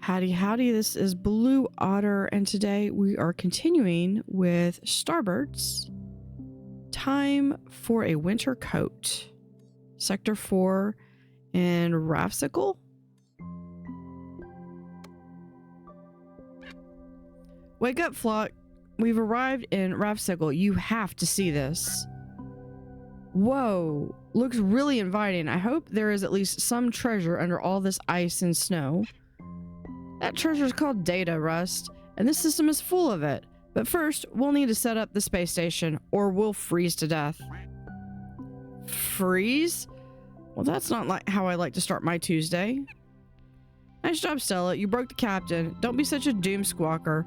Howdy, howdy. This is Blue Otter, and today we are continuing with Starbird's Time for a Winter Coat. Sector 4 in Ravsicle. Wake up, flock. We've arrived in Ravsicle. You have to see this. Whoa, looks really inviting. I hope there is at least some treasure under all this ice and snow. That treasure is called data, Rust, and this system is full of it. But first, we'll need to set up the space station, or we'll freeze to death. Freeze? Well, that's not like how I like to start my Tuesday. Nice job, Stella. You broke the captain. Don't be such a doom squawker.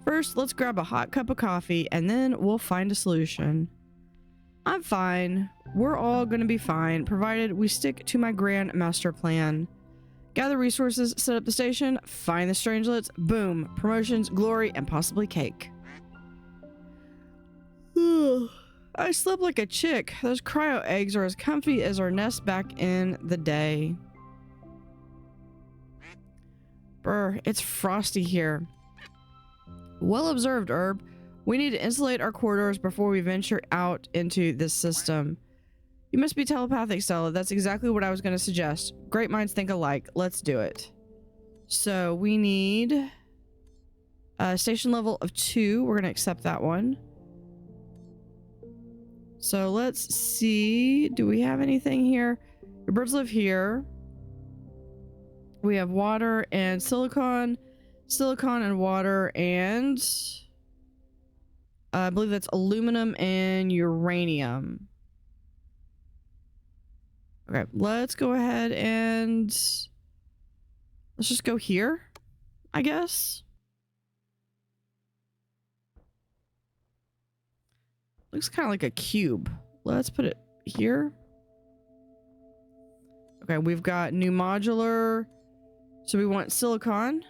First, let's grab a hot cup of coffee, and then we'll find a solution. I'm fine. We're all gonna be fine, provided we stick to my grand master plan. Gather resources, set up the station, find the strangelets, boom, promotions, glory, and possibly cake. I slept like a chick. Those cryo eggs are as comfy as our nest back in the day. Brr, it's frosty here. Well observed, Herb. We need to insulate our corridors before we venture out into this system. You must be telepathic, Stella. That's exactly what I was going to suggest. Great minds think alike. Let's do it. So we need a station level of 2. We're going to accept that one. So let's see. Do we have anything here? Your birds live here. We have water and silicon and water, and I believe that's aluminum and uranium. Okay, let's go ahead and let's just go here, I guess. Looks kind of like a cube. Let's put it here. Okay, we've got new modular. So we want silicon.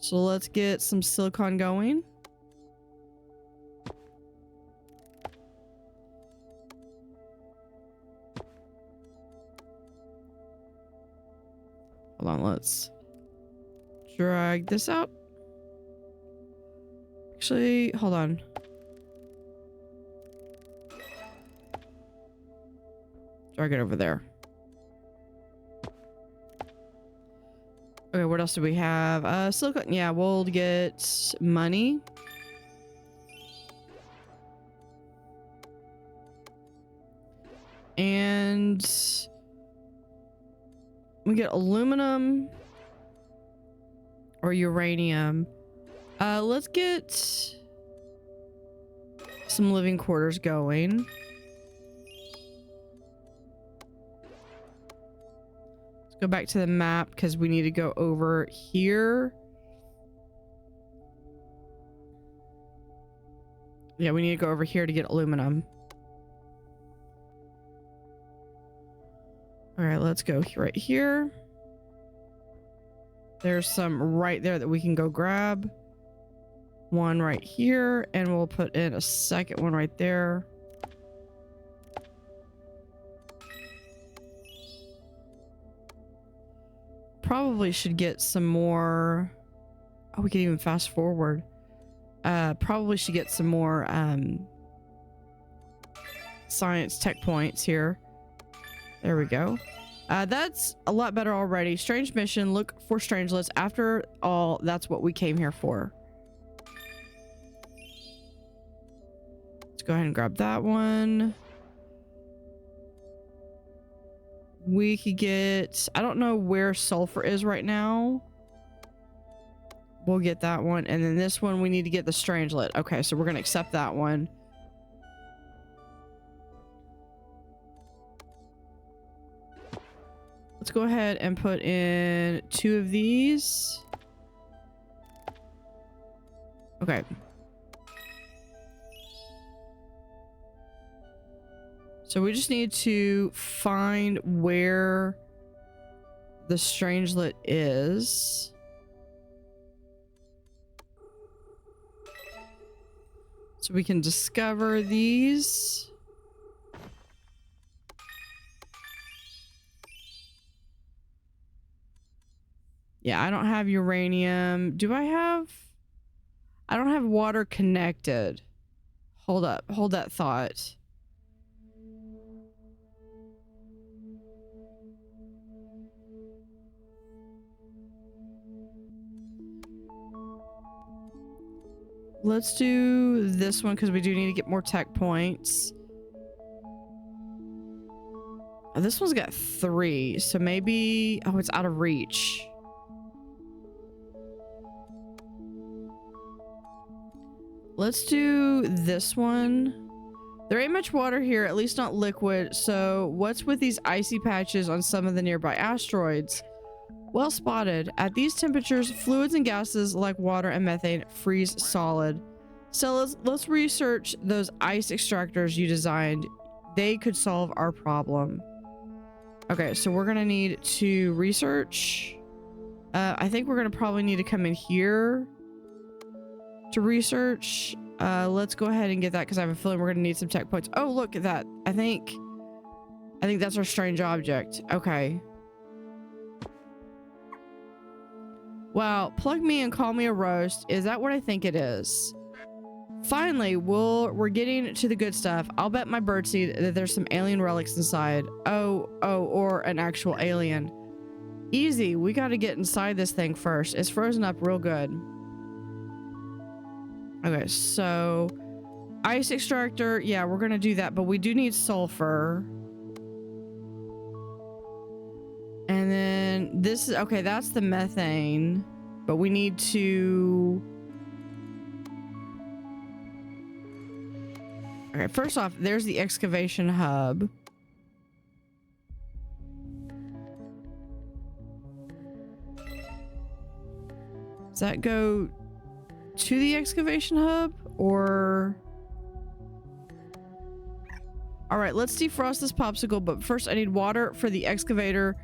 So let's get some silicon going. Hold on, let's drag this out. Actually, hold on. Drag it over there. Okay, what else do we have? Silicon. Yeah, we'll get money. And we get aluminum or uranium. Let's get some living quarters going. Let's go back to the map because we need to go over here. Yeah, we need to go over here to get aluminum. All right, let's go right here. There's some right there that we can go grab. One right here, and we'll put in a second one right there. Probably should get some more. Oh, we can even fast forward. Probably should get some more science tech points here. There we go. That's a lot better already. Strange mission. Look for strangelets. After all, that's what we came here for. Let's go ahead and grab that one. We could get... I don't know where sulfur is right now. We'll get that one. And then this one, we need to get the strangelet. Okay, so we're going to accept that one. Let's go ahead and put in 2 of these. Okay. So we just need to find where the strangelet is. So we can discover these. Yeah, I don't have uranium. Do I have... I don't have water connected. Hold up. Hold that thought. Let's do this one because we do need to get more tech points. Oh, this one's got 3, so maybe... Oh, it's out of reach. Let's do this one. There ain't much water here, at least not liquid, so what's with these icy patches on some of the nearby asteroids? Well spotted. At these temperatures, fluids and gases like water and methane freeze solid. So let's research those ice extractors you designed. They could solve our problem. Okay, so we're gonna need to research. I think we're gonna probably need to come in here to research. Let's go ahead and get that because I have a feeling we're gonna need some tech points. Oh, look at that. I think that's our strange object. Okay. Wow, plug me and call me a roast. Is that what I think it is? Finally, we're getting to the good stuff. I'll bet my birdseed that there's some alien relics inside. Oh, or an actual alien. Easy, we gotta get inside this thing first. It's frozen up real good. Okay, so ice extractor, yeah, we're gonna do that, but we do need sulfur. And then this is, okay, that's the methane, but we need to... Okay, first off, there's the excavation hub. Does that go to the excavation hub or... All right, let's defrost this popsicle, but first I need water for the excavator's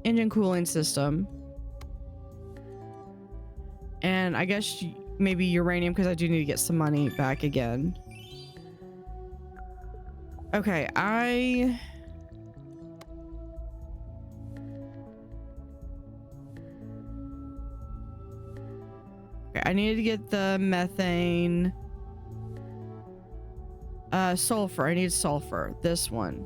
engine cooling system. And I guess maybe uranium because I do need to get some money back again. Okay, I needed to get the methane. Sulfur. I need sulfur. This one.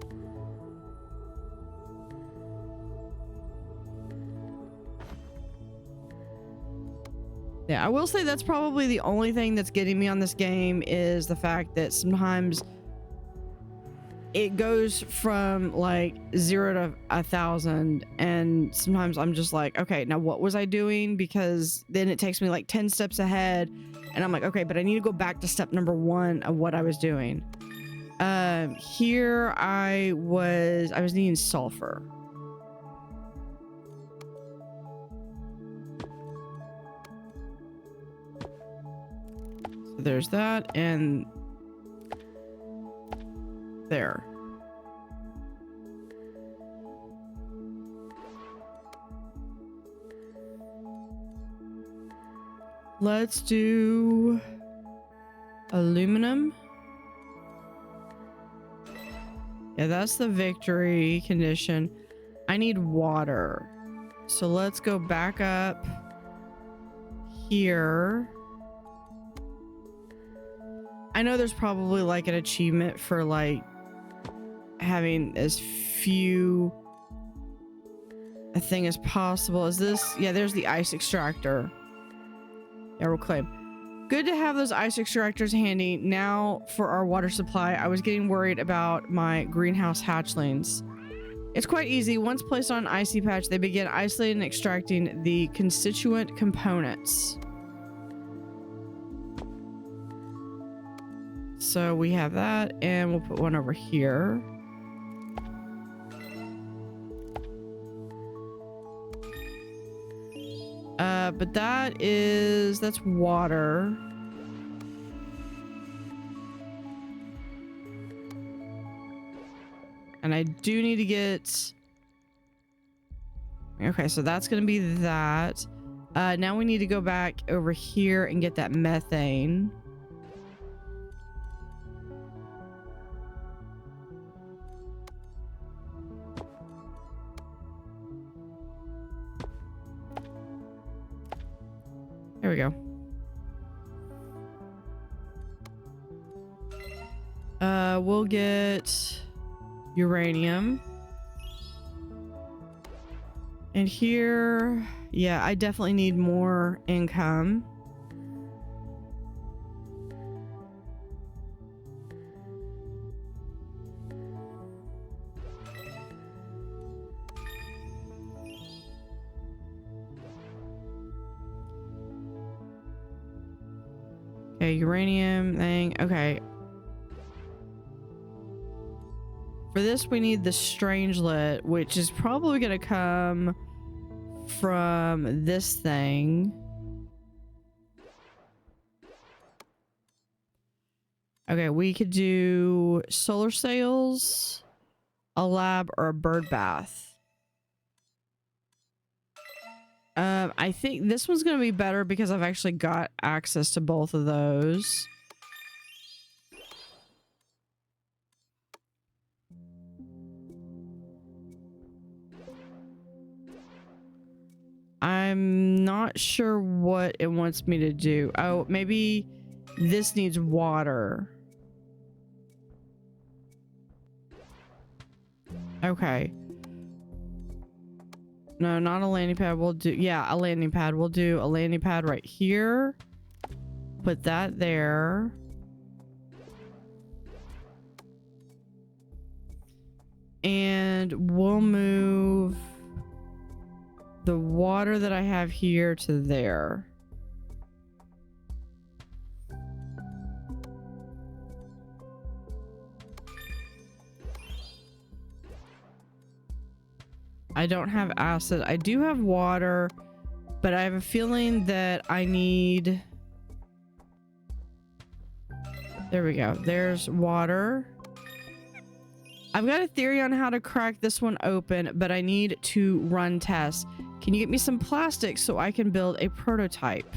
Yeah, I will say that's probably the only thing that's getting me on this game is the fact that sometimes it goes from like 0 to 1,000 and sometimes I'm just like, okay, now what was I doing? Because then it takes me like 10 steps ahead and I'm like, okay, but I need to go back to step number 1 of what I was doing. Here I was needing sulfur. There's that, and there. Let's do aluminum. Yeah, that's the victory condition. I need water. So let's go back up here. I know there's probably like an achievement for like having as few a thing as possible. Is this? Yeah, there's the ice extractor. Yeah, we'll claim. Good to have those ice extractors handy. Now for our water supply. I was getting worried about my greenhouse hatchlings. It's quite easy. Once placed on an icy patch, they begin isolating and extracting the constituent components. So we have that, and we'll put one over here. But that's water. And I do need to get... Okay, so that's gonna be that. Now we need to go back over here and get that methane. There we go. We'll get uranium. And here, yeah, I definitely need more income. Okay, uranium thing. Okay. For this, we need the strangelet, which is probably going to come from this thing. Okay, we could do solar sails, a lab, or a bird bath. I think this one's going to be better because I've actually got access to both of those. I'm not sure what it wants me to do. Oh, maybe this needs water. Okay. No, not a landing pad. We'll do, yeah, a landing pad. We'll do a landing pad right here. Put that there. And we'll move the water that I have here to there. I don't have acid. I do have water, but I have a feeling that I need... There we go. There's water. I've got a theory on how to crack this one open, but I need to run tests. Can you get me some plastic so I can build a prototype?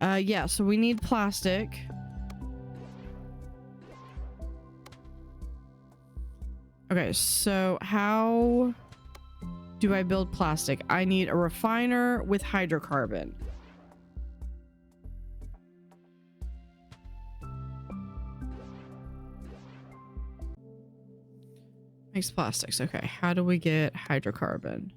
Yeah, so we need plastic. Okay, so how do I build plastic? I need a refiner with hydrocarbon. Makes plastics. Okay, how do we get hydrocarbon?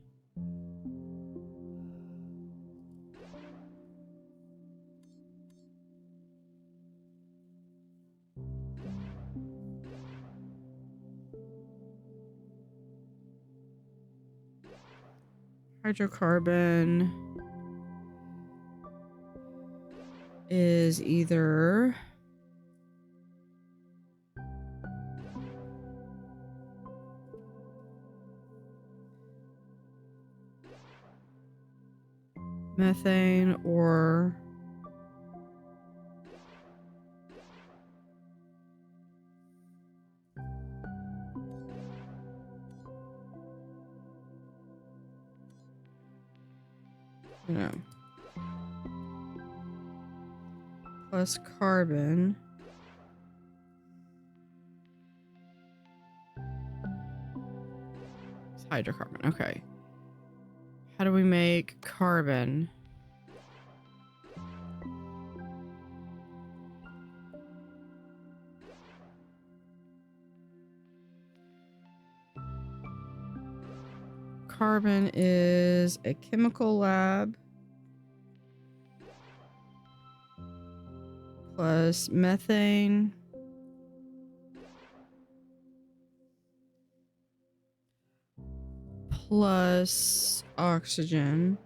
Hydrocarbon is either methane or no. Plus carbon. It's hydrocarbon. Okay. How do we make carbon? Carbon is a chemical lab plus methane plus oxygen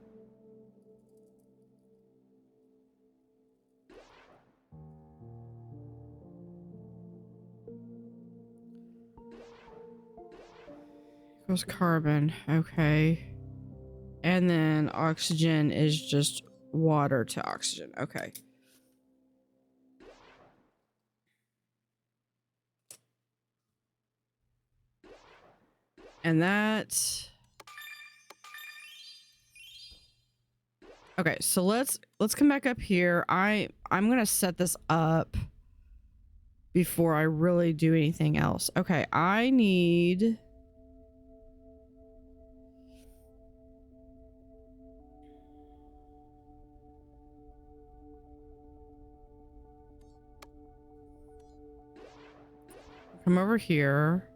equals carbon. Okay. And then oxygen is just water to oxygen. Okay. And that... Okay, so let's come back up here. I'm gonna set this up before I really do anything else. Okay, I need... Come over here.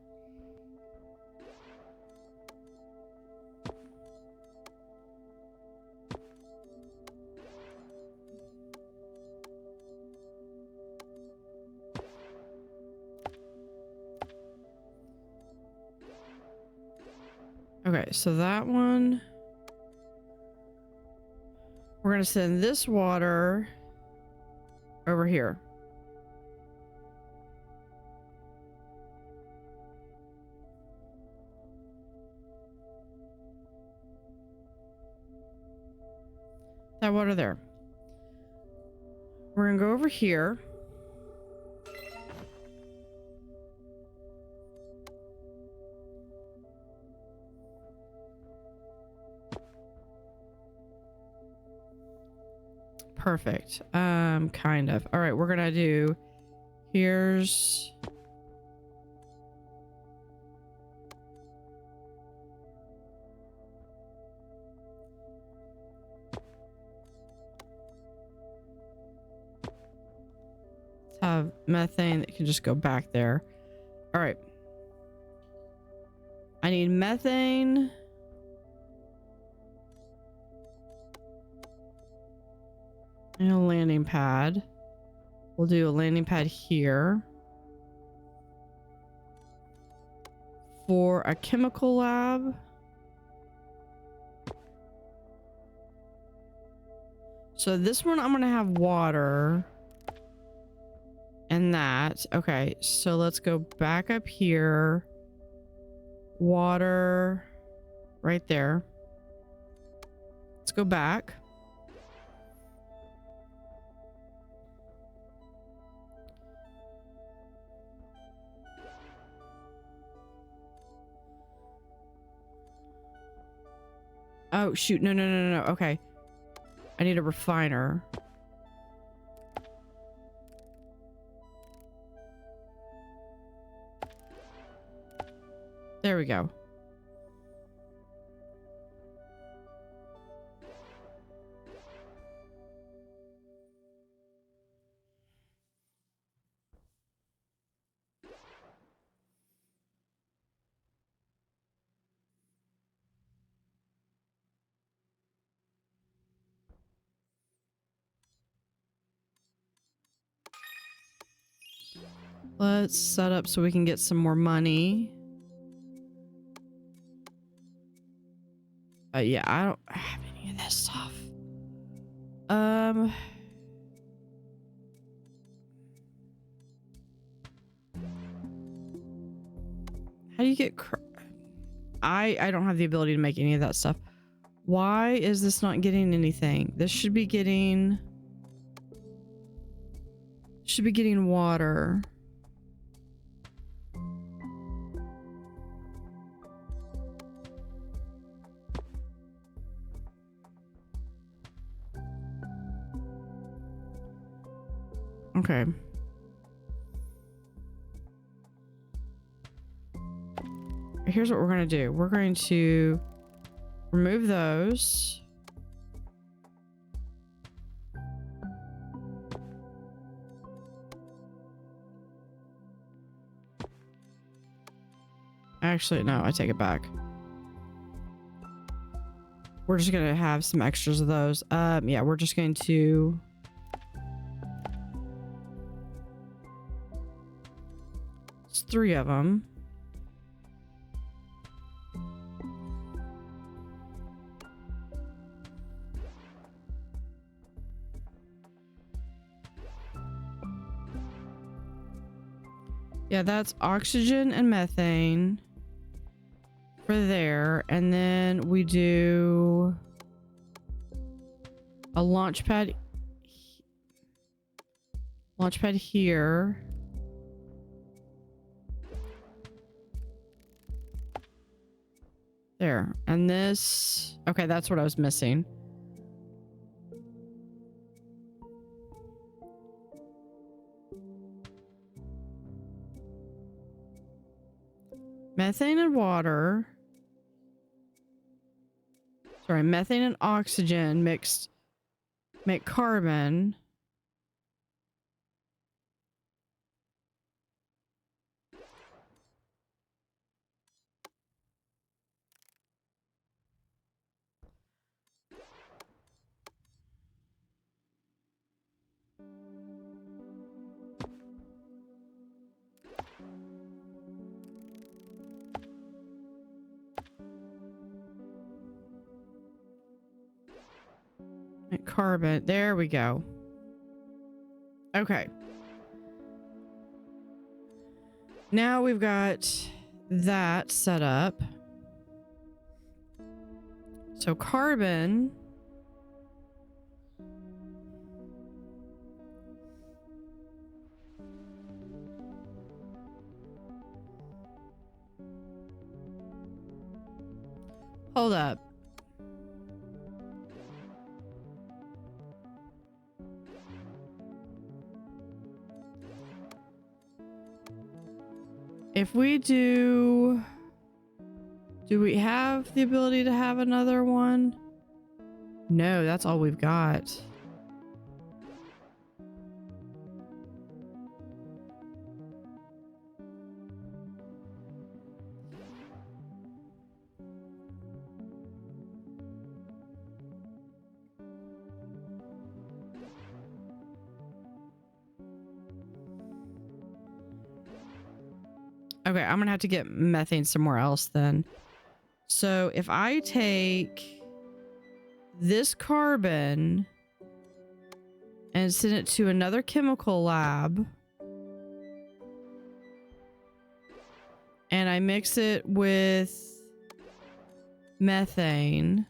Okay, so that one, we're gonna send this water over here. That water there. We're gonna go over here. Perfect. Kind of. All right, we're gonna do, here's, let's have methane that can just go back there. All right. I need methane. And a landing pad. We'll do a landing pad here. For a chemical lab. So this one I'm going to have water. And that. Okay, so let's go back up here. Water. Right there. Let's go back. Oh, shoot. No, no, no, no, no. Okay. I need a refiner. There we go. Let's set up so we can get some more money. Yeah, I don't have any of this stuff. How do you get I don't have the ability to make any of that stuff. Why is this not getting anything? This should be getting water. Okay. Here's what we're going to do. We're going to remove those. Actually, no, I take it back. We're just going to have some extras of those. Yeah, we're just going to... It's 3 of them. Yeah, that's oxygen and methane for there. And then we do a launch pad here. There. And this, okay, that's what I was missing. Methane and water. Sorry, methane and oxygen mixed make carbon. Carbon. There we go. Okay. Now we've got that set up. So carbon. Hold up. If we do we have the ability to have another one? No, that's all we've got. Okay, I'm gonna have to get methane somewhere else then. So if I take this carbon and send it to another chemical lab and I mix it with methane,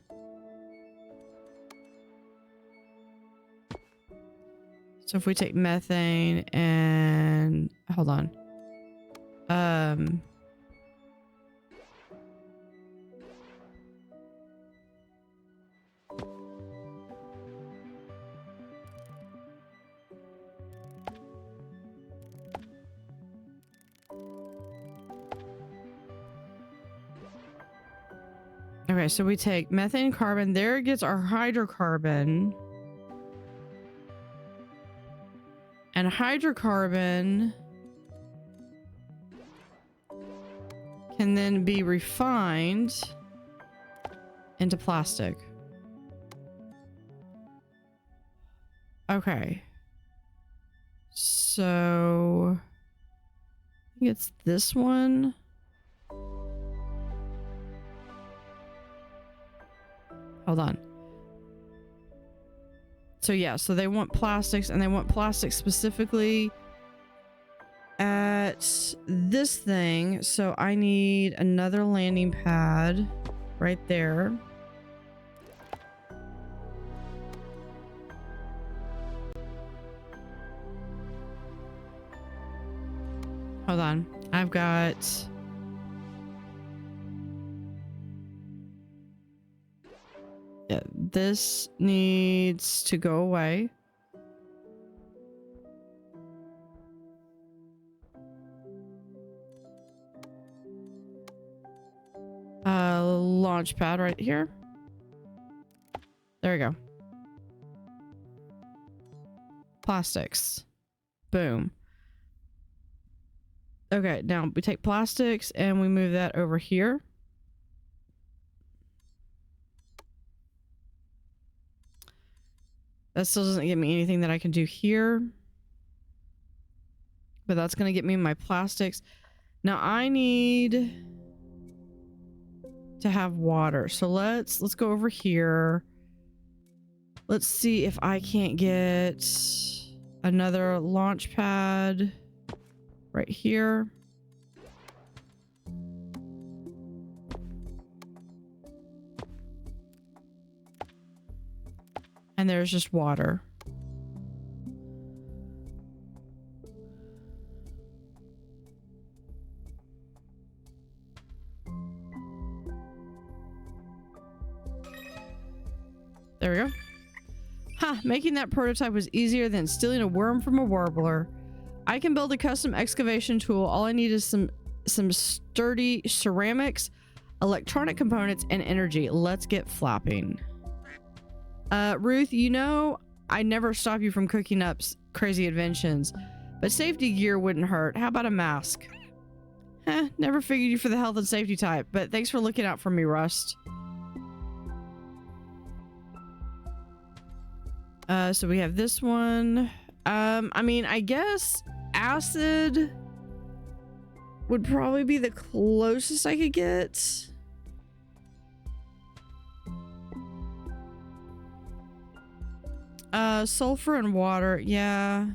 so if we take methane and hold on. Okay, so we take methane, carbon. There gets our hydrocarbon. And hydrocarbon can then be refined into plastic. Okay. So I think it's this one. Hold on. So yeah, so they want plastics, and they want plastics specifically at this thing. So I need another landing pad right there. Hold on. I've got... yeah, this needs to go away. Launch pad right here. There we go. Plastics. Boom. Okay, now we take plastics and we move that over here. That still doesn't get me anything that I can do here. But that's going to get me my plastics. Now I need to have water. So let's go over here. Let's see if I can't get another launch pad right here. And there's just water. There we go. Ha! Making that prototype was easier than stealing a worm from a warbler. I can build a custom excavation tool. All I need is some sturdy ceramics, electronic components, and energy. Let's get flapping. Ruth, you know I never stop you from cooking up crazy inventions, but safety gear wouldn't hurt. How about a mask? Never figured you for the health and safety type, but thanks for looking out for me, Rust. So we have this one. I mean, I guess acid would probably be the closest I could get. Sulfur and water. Yeah.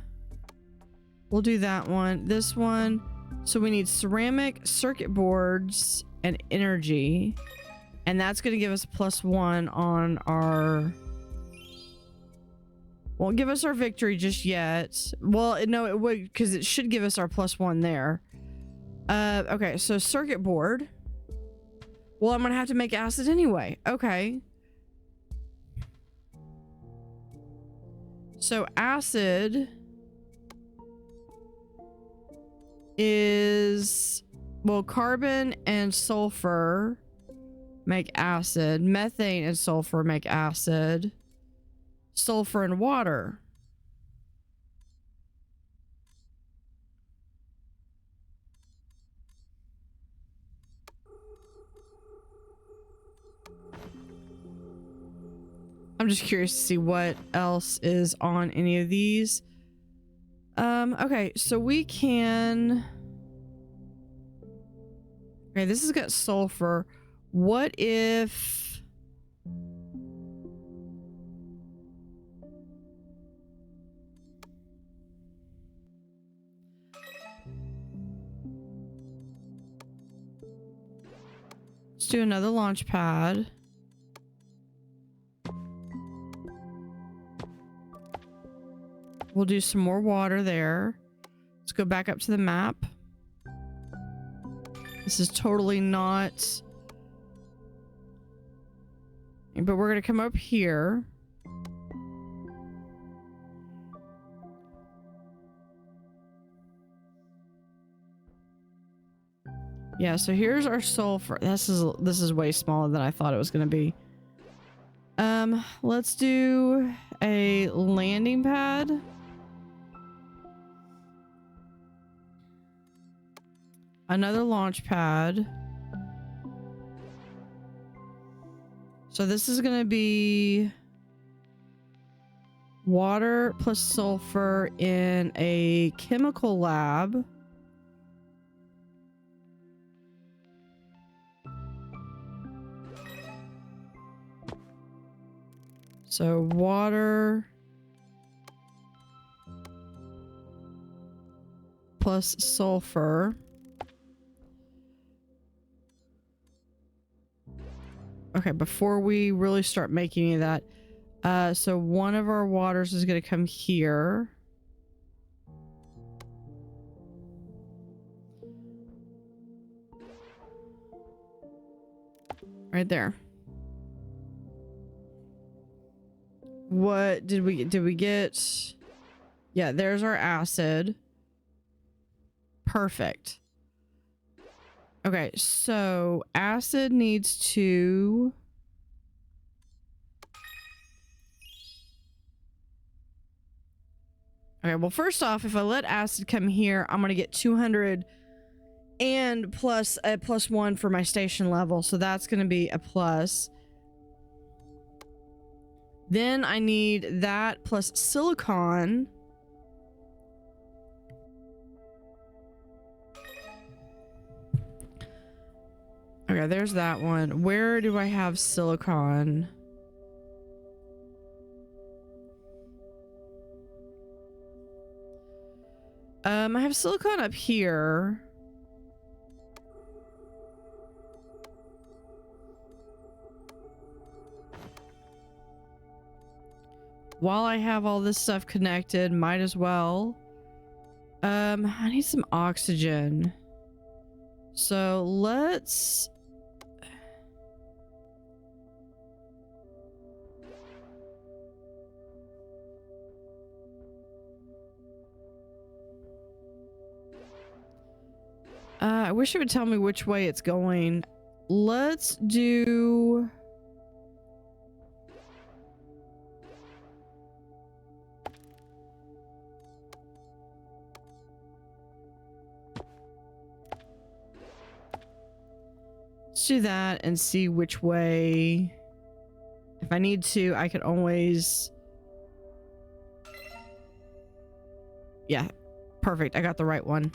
We'll do that one. This one. So we need ceramic, circuit boards, and energy. And that's going to give us a +1 on our... Won't give us our victory just yet. Well, no, it would, because it should give us our +1 there. Okay, so circuit board. Well, I'm going to have to make acid anyway. Okay. So acid is, well, carbon and sulfur make acid. Methane and sulfur make acid. Sulfur and water. I'm just curious to see what else is on any of these. Okay, so we can... Okay, this has got sulfur. What if... Let's do another launch pad. We'll do some more water there. Let's go back up to the map. This is totally not... But we're going to come up here. Yeah, so here's our sulfur. This is way smaller than I thought it was going to be. Let's do a landing pad. Another launch pad. So this is going to be water plus sulfur in a chemical lab. So water plus sulfur. Okay, before we really start making any of that, so one of our waters is going to come here. Right there. What did we get? Yeah, there's our acid. Perfect. Okay, so acid needs to... Okay, well, first off, if I let acid come here, I'm going to get 200 and plus a +1 for my station level. So that's going to be a plus. Then I need that plus silicon. Okay, there's that one. Where do I have silicon? I have silicon up here. While I have all this stuff connected, might as well. I need some oxygen. So let's... I wish it would tell me which way it's going. Let's do... Let's do that and see which way. If I need to, I could always... Yeah, perfect. I got the right one.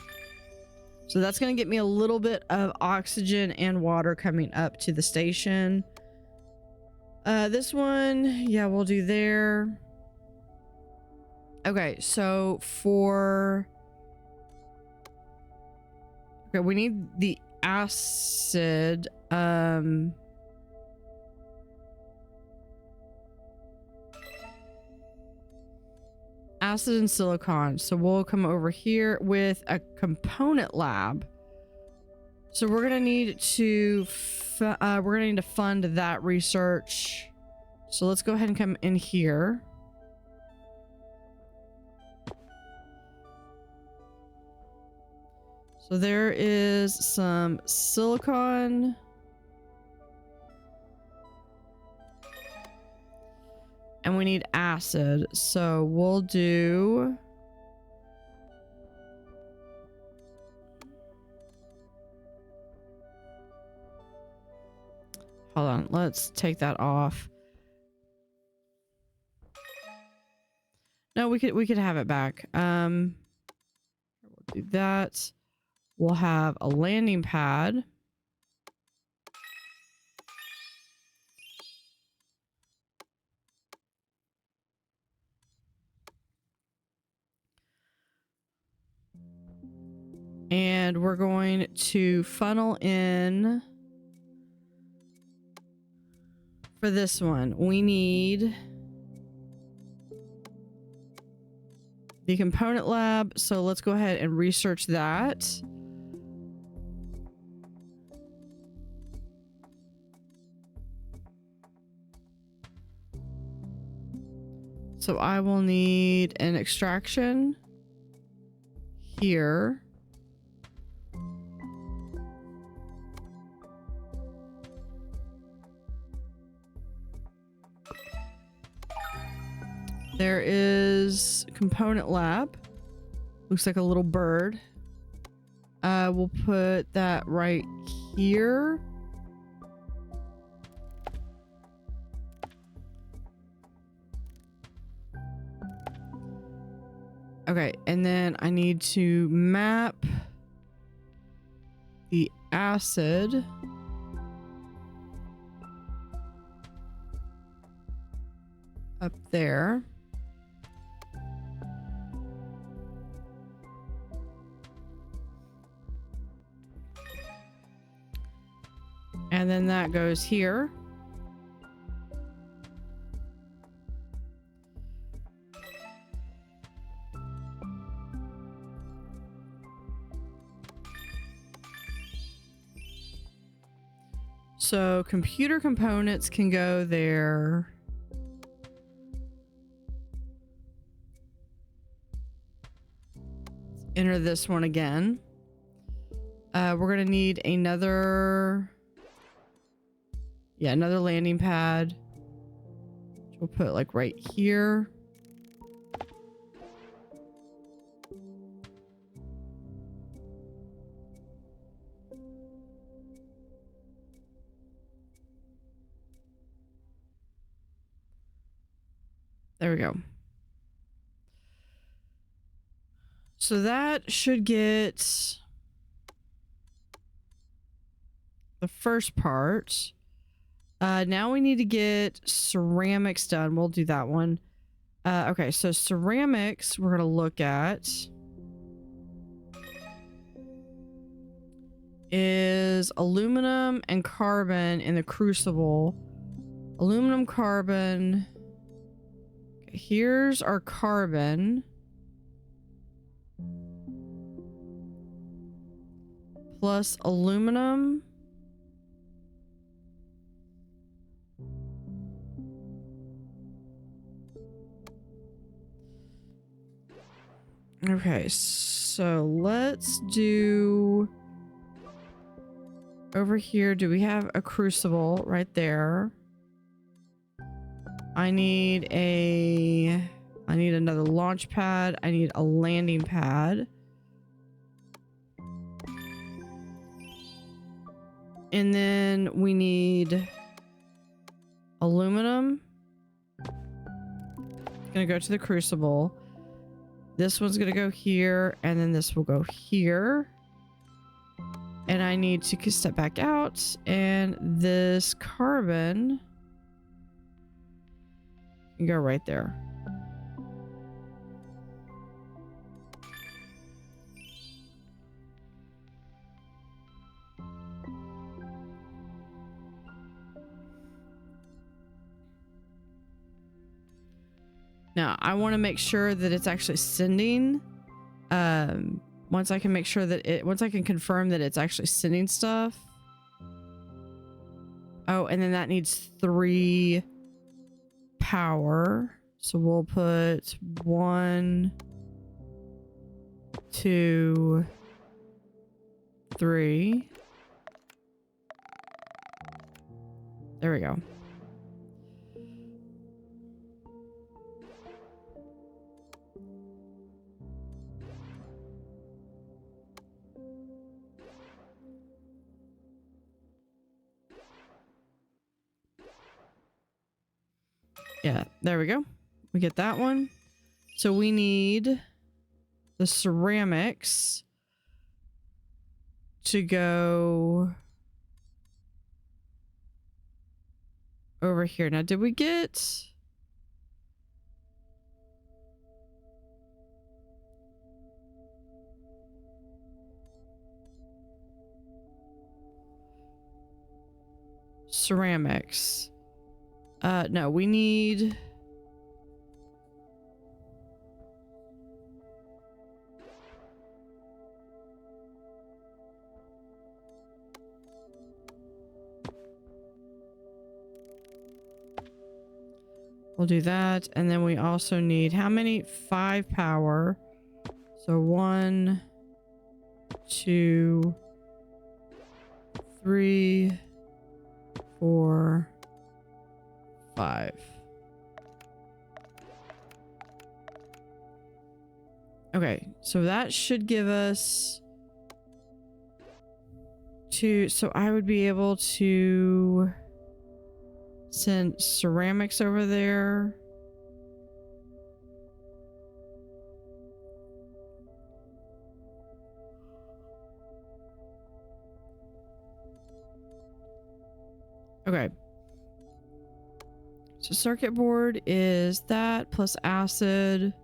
So that's going to get me a little bit of oxygen and water coming up to the station. This one, yeah, we'll do there. Okay, so for... Okay, we need the acid. Acid and silicon. So we'll come over here with a component lab. So we're gonna need to fund that research. So let's go ahead and come in here. So there is some silicon. And we need acid. So we'll do... Hold on, let's take that off. No, we could have it back. We'll do that. We'll have a landing pad. And we're going to funnel in for this one. We need the component lab. So let's go ahead and research that. So I will need an extraction here. There is component lab. Looks like a little bird. We'll put that right here. Okay, and then I need to map the acid. Up there. And then that goes here. So computer components can go there. Enter this one again. We're gonna need another landing pad. We'll put like right here. There we go. So that should get the first part. Now we need to get ceramics done. We'll do that one. Okay, so ceramics we're gonna look at is aluminum and carbon in the crucible. Aluminum, carbon. Okay, here's our carbon. Plus aluminum. Okay, so let's do over here. Do we have a crucible right there? I need another launch pad. I need a landing pad. And then we need aluminum. Gonna go to the crucible. This one's gonna go here, and then this will go here. And I need to step back out, and this carbon can go right there. Now, I want to make sure that it's actually sending. Once I can make sure that once I can confirm that it's actually sending stuff. Oh, and then that needs 3 power. So we'll put 1, 2, 3. There we go. Yeah, there we go. We get that one. So we need the ceramics to go over here. Now, did we get... ceramics? No, we need... We'll do that. And then we also need how many? 5 power. So 1, 2, 3, 4, 5. Okay, so that should give us 2. So I would be able to send ceramics over there. Okay. So circuit board is that plus acid.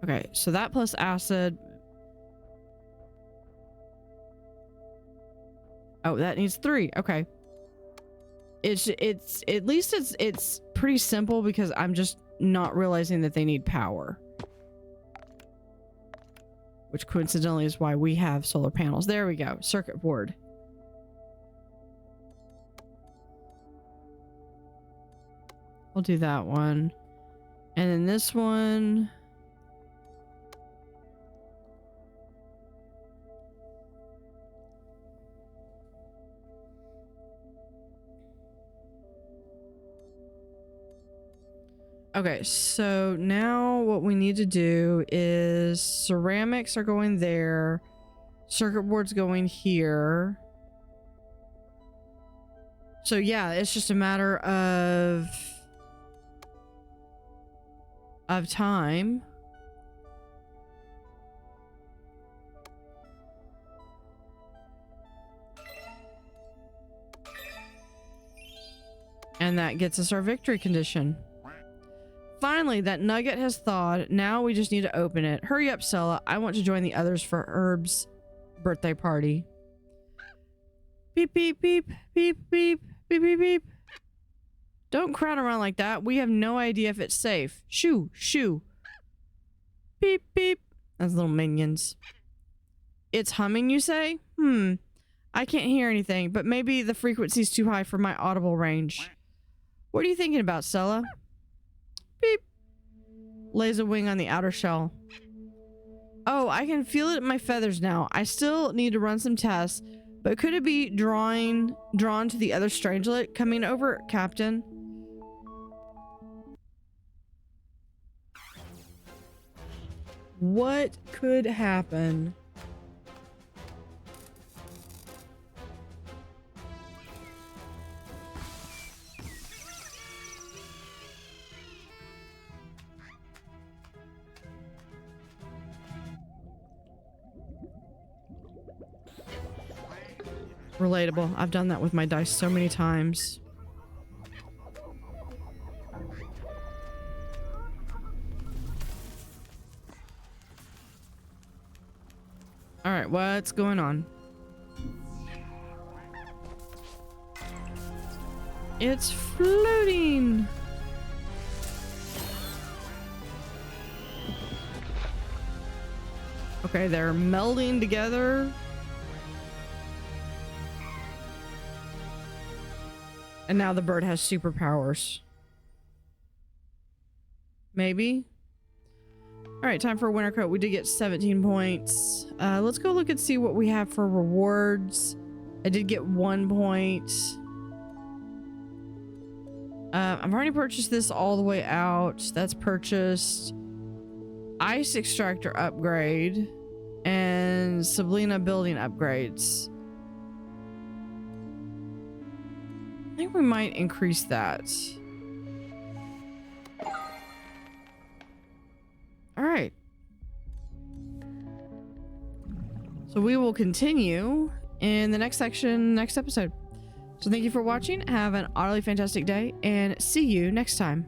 Okay, so that plus acid. Oh, that needs 3. Okay. It's at least it's pretty simple because I'm just not realizing that they need power. Which coincidentally is why we have solar panels. There we go. Circuit board. We'll do that one. And then this one. Okay, so now what we need to do is ceramics are going there. Circuit board's going here. So yeah, it's just a matter of time. And that gets us our victory condition. Finally, that nugget has thawed. Now we just need to open it. Hurry up, Sella. I want to join the others for Herb's birthday party. Beep, beep, beep, beep, beep, beep, beep, beep. Don't crowd around like that. We have no idea if it's safe. Shoo, shoo. Beep, beep. That's little minions. It's humming, you say? I can't hear anything, but maybe the frequency's too high for my audible range. What are you thinking about, Stella? Beep. Lays a wing on the outer shell. Oh, I can feel it in my feathers now. I still need to run some tests, but could it be drawn to the other strangelet coming over, Captain? What could happen? Relatable. I've done that with my dice so many times. All right, what's going on? It's floating. Okay, they're melding together. And now the bird has superpowers. Maybe. All right, time for a winter coat. We did get 17 points. Let's go look and see what we have for rewards. I did get 1 point. I've already purchased this all the way out. That's purchased. Ice extractor upgrade and Sablina building upgrades. I think we might increase that. All right. So we will continue in the next section, next episode. So thank you for watching. Have an utterly fantastic day and see you next time.